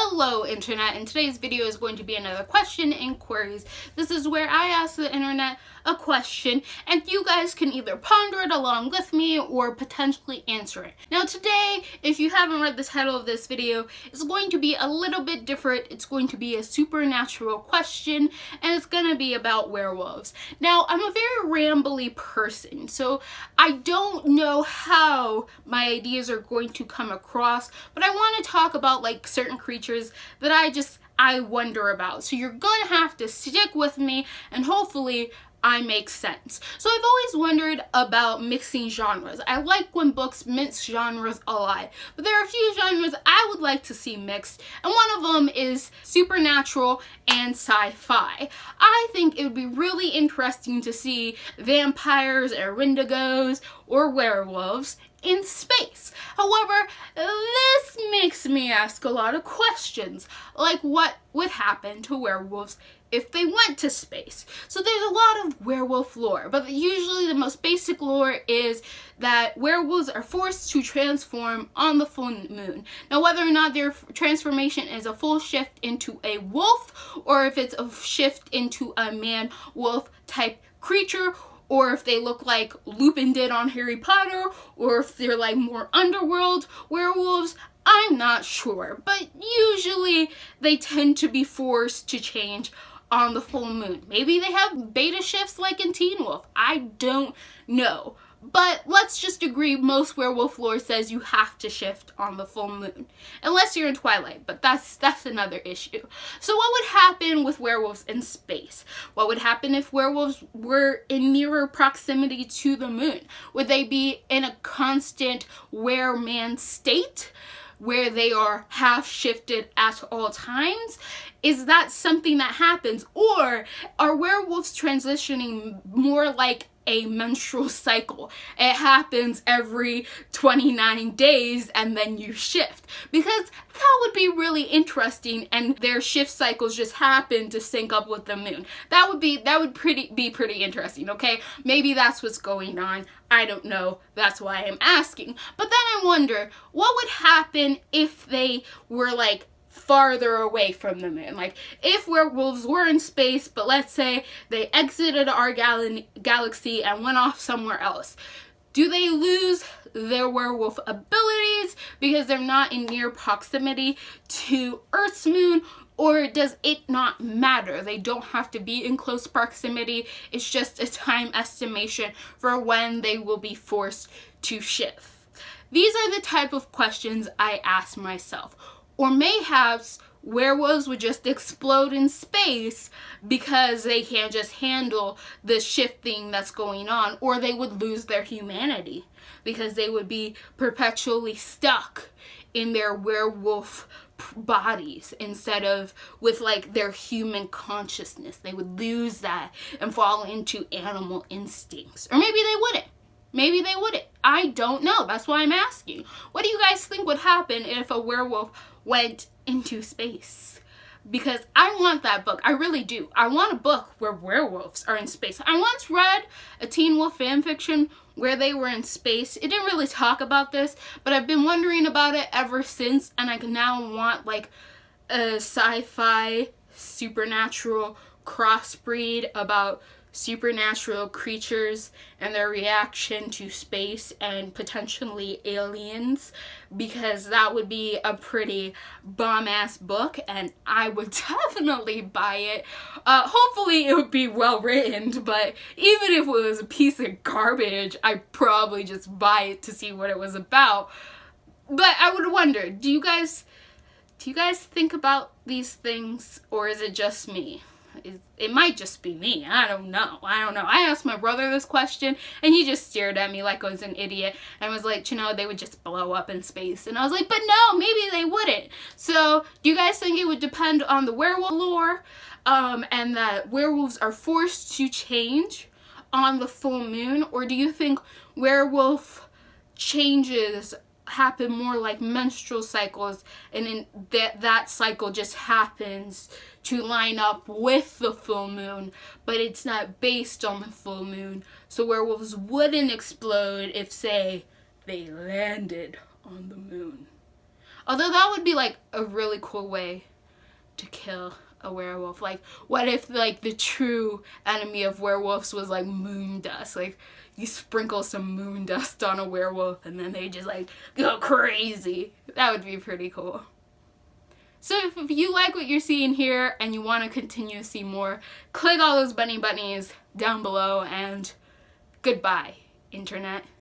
Hello internet, and today's video is going to be another question inquiries. This is where I ask the internet a question and you guys can either ponder it along with me or potentially answer it. Now today, if you haven't read the title of this video, it's going to be a little bit different. It's going to be a supernatural question and it's going to be about werewolves. Now I'm a very rambly person, so I don't know how my ideas are going to come across, but I want to talk about like certain creatures that I wonder about. So you're gonna have to stick with me and hopefully I make sense. So I've always wondered about mixing genres. I like when books mix genres a lot, but there are a few genres I would like to see mixed, and one of them is supernatural and sci-fi. I think it would be really interesting to see vampires or wendigos or werewolves in space. However, this makes me ask a lot of questions, like what would happen to werewolves if they went to space. So there's a lot of werewolf lore, but usually the most basic lore is that werewolves are forced to transform on the full moon. Now whether or not their transformation is a full shift into a wolf, or if it's a shift into a man-wolf type creature, or if they look like Lupin did on Harry Potter, or if they're like more underworld werewolves, I'm not sure. But usually they tend to be forced to change on the full moon. Maybe they have beta shifts like in Teen Wolf. I don't know. But let's just agree most werewolf lore says you have to shift on the full moon. Unless you're in Twilight, but that's another issue. So what would happen with werewolves in space? What would happen if werewolves were in nearer proximity to the moon? Would they be in a constant were-man state, where they are half shifted at all times? Is that something that happens? Or are werewolves transitioning more like a menstrual cycle? It happens every 29 days and then you shift, because that would be really interesting, and their shift cycles just happen to sync up with the moon. That would be pretty interesting. Okay, maybe that's what's going on. I don't know. That's why I'm asking. But then I wonder what would happen if they were like farther away from the moon. Like if werewolves were in space, but let's say they exited our galaxy and went off somewhere else. Do they lose their werewolf abilities because they're not in near proximity to Earth's moon? Or does it not matter? They don't have to be in close proximity. It's just a time estimation for when they will be forced to shift. These are the type of questions I ask myself. Or mayhaps werewolves would just explode in space because they can't just handle the shifting that's going on, or they would lose their humanity because they would be perpetually stuck in their werewolf bodies instead of with like their human consciousness. They would lose that and fall into animal instincts. Or maybe they wouldn't. Maybe they wouldn't. I don't know. That's why I'm asking. What do you guys think would happen if a werewolf went into space? Because I want that book. I really do. I want a book where werewolves are in space. I once read a Teen Wolf fan fiction where they were in space. It didn't really talk about this, but I've been wondering about it ever since, and I now want like a sci-fi supernatural crossbreed about supernatural creatures and their reaction to space and potentially aliens, because that would be a pretty bomb-ass book and I would definitely buy it. Hopefully it would be well written, but even if it was a piece of garbage, I'd probably just buy it to see what it was about. But I would wonder, do you guys think about these things, or is it just me? It might just be me. I don't know. I asked my brother this question and he just stared at me like I was an idiot and was like, you know, they would just blow up in space. And I was like, but no, maybe they wouldn't. So do you guys think it would depend on the werewolf lore, and that werewolves are forced to change on the full moon? Or do you think werewolf changes happen more like menstrual cycles, and in that cycle just happens to line up with the full moon, but it's not based on the full moon, so werewolves wouldn't explode if, say, they landed on the moon? Although that would be like a really cool way to kill a werewolf. Like, what if like the true enemy of werewolves was like moon dust? Like, you sprinkle some moon dust on a werewolf and then they just like go crazy. That would be pretty cool. So if you like what you're seeing here and you want to continue to see more, click all those bunnies down below, and goodbye, internet.